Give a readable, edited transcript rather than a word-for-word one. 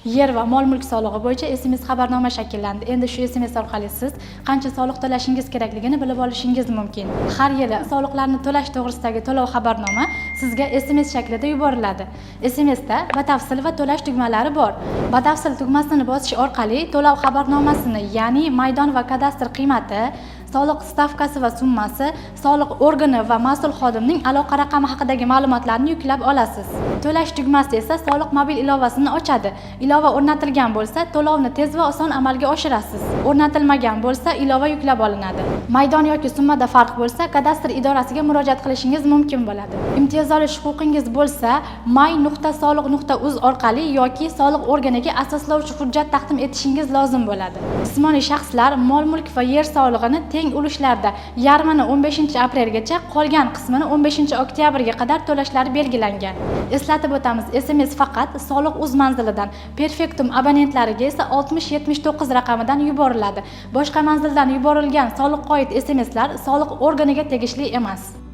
Yer va mol-mulk solig'i bo'yicha SMS xabarnoma shakllandi. Endi shu SMS orqali siz qancha soliq to'lashingiz kerakligini bilib olishingiz mumkin. Har yili soliqlarni to'lash to'g'risidagi to'lov xabarnoma sizga SMS shaklida yuboriladi. SMSda batafsil va to'lash tugmalari bor. Batafsil tugmasini bosish orqali to'lov xabarnomasini, ya'ni maydon va kadastr qiymati, soliq stavkasi va summasi, soliq organi va mas'ul xodimning aloqa raqami haqidagi ma'lumotlarni yuklab olasiz. To'lash tugmasi esa soliq mobil ilovasini ochadi. Ilova o'rnatilgan bo'lsa, to'lovni tez va oson amalga oshirasiz. O'rnatilmagan bo'lsa, ilova yuklab olinadi. Maydon yoki summada farq bo'lsa, kadastr idorasiga murojaat qilishingiz mumkin bo'ladi. Imtiyoz olish huquqingiz bo'lsa, may.soliq.uz orqali yoki soliq organiga asoslovchi hujjat taqdim etishingiz lozim bo'ladi. Jismoniy shaxslar mol-mulk va yer solig'ini teng ulushlarda yarmini 15-aprelgacha, qolgan qismini 15-oktyabrga qadar to'lashlari belgilangan. Eslatib o'tamiz, SMS faqat Soliq.uz manzilidan, Perfectum abonentlariga esa 6079 raqamidan yuboriladi. Boshqa manzildan yuborilgan soliq qoid SMSlar soliq organiga tegishli emas.